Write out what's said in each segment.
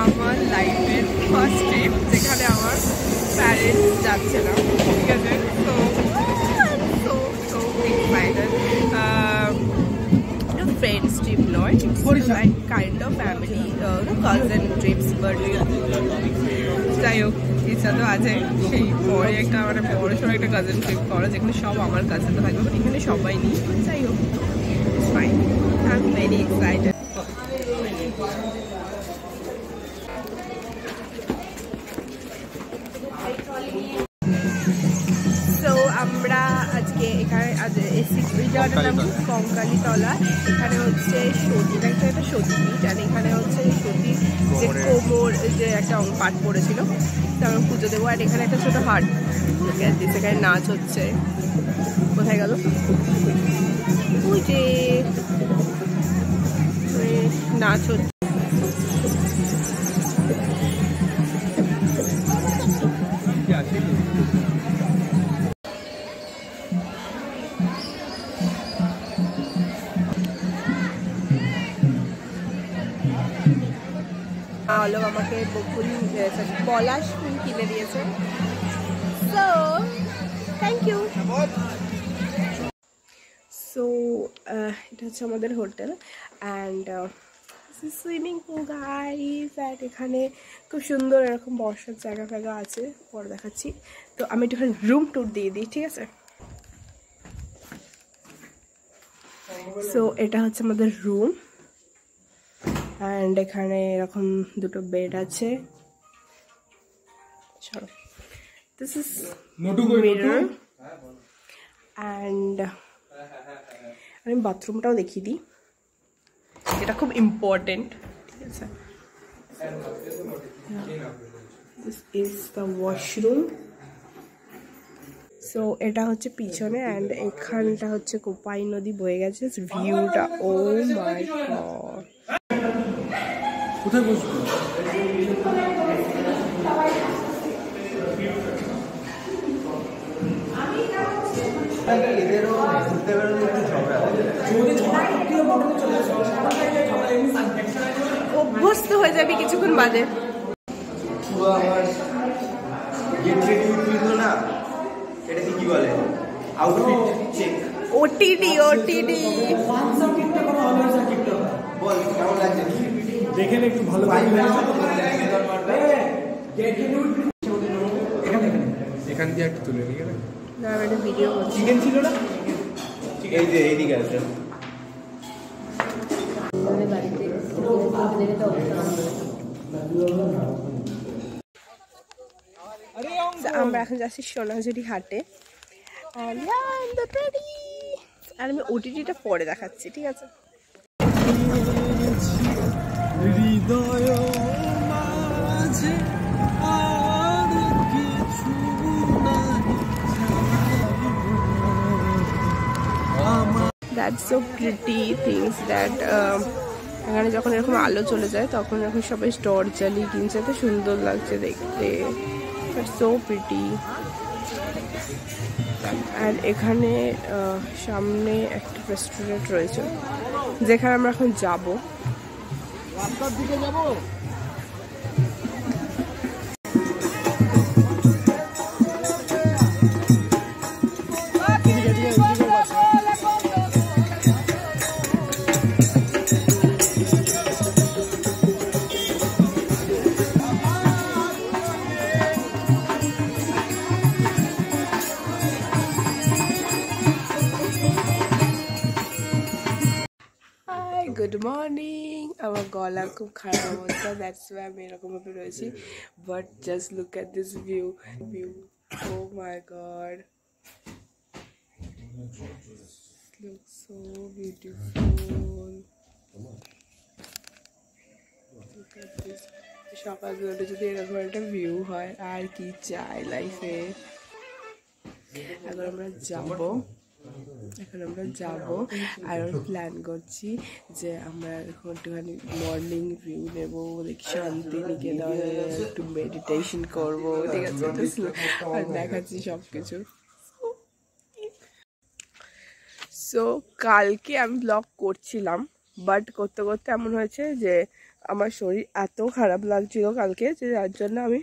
আমার লাইফের first trip, যেখানে আমার প্যারেন্টস যাচ্ছে না, ঠিক আছে। So excited. ফ্রেন্ডস ট্রিপ নয়, like kind of family cousin TRIPS, but যাই হোক ইচ্ছা তো আছে সেই পরে একটা মানে বড় সড়ো একটা কাজিন ট্রিপ করা, যেখানে সব আমার কাজিনরা থাকবে, বাট এখানে সবাই নেই। যাই হোক, fine, I am very excited. আমরা আজকে এখানে এসি জায়গাটার নাম কঙ্কালীতলা। এখানে হচ্ছে সতী, একটা সতী বিচ, আর এখানে হচ্ছে সতী যে কোমর যে একটা পাট পড়েছিল, তারপর পুজো দেবো। আর এখানে একটা ছোটো হাট, সেখানে নাচ হচ্ছে। কোথায় গেল ওই যে নাচ হচ্ছে। হলো আমাকে বকুল পলাশ ফুল কিনে দিয়েছে, সো থ্যাংক ইউ। সো এটা হচ্ছে আমাদের hotel and swimming pool guys. And এখানে খুব সুন্দর এরকম বসার জায়গা ফায়গা আছে, পরে দেখাচ্ছি। তো আমি একটুখানি রুম ট্যুর দিয়ে দিই, ঠিক আছে। সো এটা হচ্ছে আমাদের রুম অ্যান্ড এখানে এরকম দুটো বেড আছে। চলো, দিস ইজ মিরর অ্যান্ড আমি বাথরুমটাও দেখিয়ে দিই, এটা খুব ইম্পর্টেন্ট, ঠিক আছে। This is the washroom. So এটা হচ্ছে পিছনে অ্যান্ড এখানটা হচ্ছে কোপাই নদী বয়ে গেছে। ভিউটা, ও মাই গড। কোথায় বসবো? অভ্যস্ত হয়ে যাবি কিছুক্ষণ বাদে। ওটিডি ওটিডি দেখেন একটু ভালো এখান দিয়ে একটু তুলে নিয়ে গেলেন না, একটা ভিডিও চিকেন ছিল না, এই যে এইদিকে আছে আমরা এখন যাচ্ছি সোনাঝুরি হাটে। আর আমি ওটিটিটা পরে দেখাচ্ছি, ঠিক আছে। That's so pretty things that এখানে যখন এরকম আলো চলে যায় তখন এখন সবাই স্টোর জ্বালিয়ে কিনছে, তো সুন্দর লাগছে দেখতে। That's so pretty. আর এখানে সামনে একটা রেস্টুরেন্ট রয়েছে যেখানে আমরা এখন যাবো। দিকে যাবো। Good morning. আমার গলা খুব খারাপ অবস্থা, দ্যাটস ওয়াই আমি এরকম ভাবে রয়েছি। But just look at this view, oh my God, look so beautiful. সকালবেলা যদি এরকম একটা ভিউ হয় আর কি চাই লাইফে। এখন আমরা যাবো আর প্ল্যান করছি যে আমরা এখন একটুখানি মর্নিং ভিউ নেবো, দেখি শান্তি নিকেতনে একটু মেডিটেশন করবো, ঠিক আছে। আর দেখাচ্ছি সব কিছু। সো কালকে আমি ব্লগ করছিলাম, বাট করতে করতে এমন হয়েছে যে আমার শরীর এত খারাপ লাগছিল কালকে যে যার জন্য আমি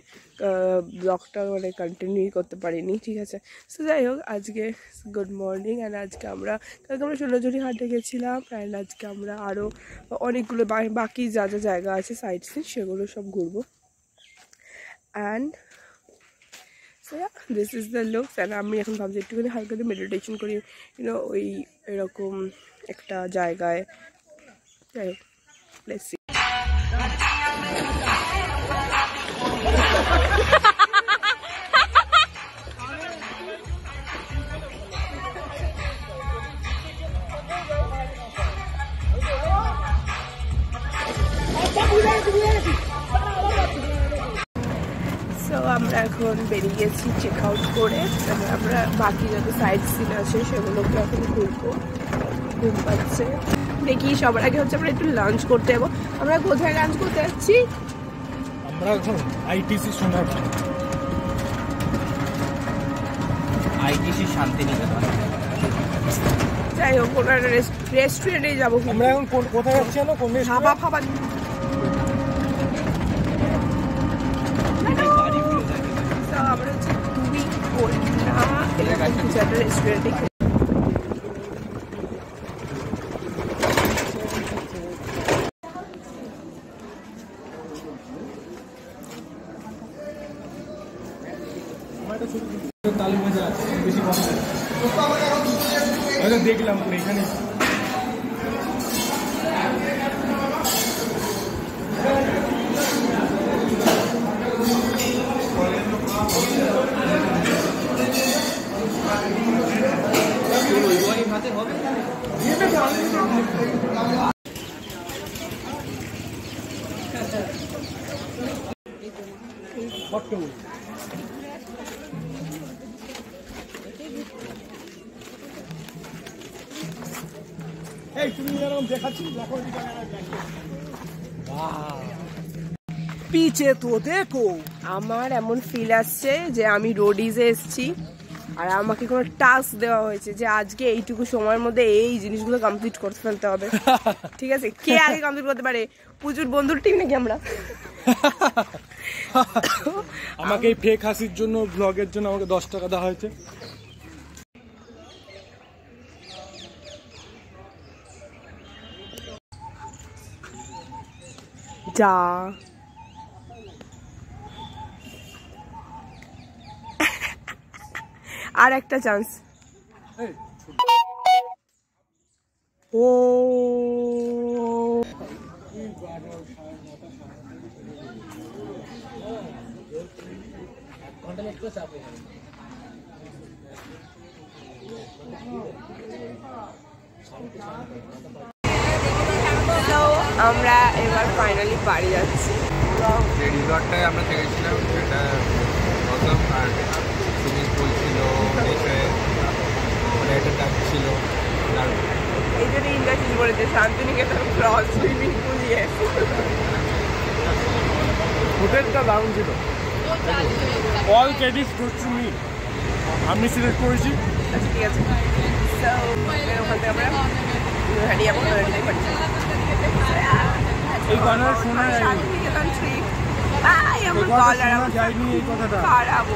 ব্লগটা মানে কন্টিনিউ করতে পারিনি, ঠিক আছে। সো যাই হোক, আজকে গুড মর্নিং। অ্যান্ড আজকে আমরা কালকে আমরা সোনাঝুরি হাটে গেছিলাম। অ্যান্ড আজকে আমরা আরও অনেকগুলো বাকি যা যা জায়গা আছে সাইট সিন সেগুলো সব ঘুরবো। And so this is the looks. And আমি এখন ভাবছি একটুখানি হালকা মেডিটেশন করি, ইউনো ওই এরকম একটা জায়গায়। যাই হোক, লেটস সি। সো আমরা এখন বেরিয়ে গেছি চেক আউট করে। আমরা বাকি যত সাইড সিন আছে সেগুলোকে এখন ঘুরবো। ঘুম পাচ্ছে দেখি। সবার আগে হচ্ছে আমরা একটু লাঞ্চ করতে যাবো। আমরা কোথায় লাঞ্চ করতে যাচ্ছি? আমরা এখন আইটিসি সোনারপুর, আইটিসি শান্তিনিকেতন। যাই হোক, কোনো একটা রেস্টুরেন্টে যাবো। আমরা এখন কোথায় যাচ্ছি? কোন খাবা খাবা আমরা হচ্ছে দুই কন্যা এরকম কিছু একটা রেস্টুরেন্টে। তালি মজা আছে বেশি কম দেখলাম এখানে। পিছে তো দেখো। আমার এমন ফিল আসছে যে আমি রোডিজে এসেছি আর আমাকে কোনো টাস্ক দেওয়া হয়েছে যে আজকে এইটুকু সময়ের মধ্যে এই জিনিসগুলো কমপ্লিট করতে ফেলতে হবে। ঠিক আছে, কে আগে কমপ্লিট করতে পারে? পুজোর বন্ধুর টিম নাকি আমরা? আমাকে এই ফেক হাসির জন্য, ব্লগের জন্য আমাকে 10 টাকা দেওয়া হয়েছে। যা আর একটা চান্স। ও আমরা এবার ফাইনালি বাড়ি যাচ্ছি। যে রিসর্টটায় আমরা থেকেছিলাম সেটা প্রথম আর সুইমিং পুল ছিল, একটা টাচ ছিল। এই জন্য ইন্ডাস্ট্রি বলেছে শান্তিনিকেতন ক্রস সুইমিং পুল। হোটেলটা দারুণ ছিল। All credit goes to me, আমি সিলেক্ট করেছি। ঠিক আছে, ওখান থেকে আমরা হারিয়ে যাবো। এই গানের শোনা যায়নি, আমার গলার যায়নি এই কথাটা। খারাপ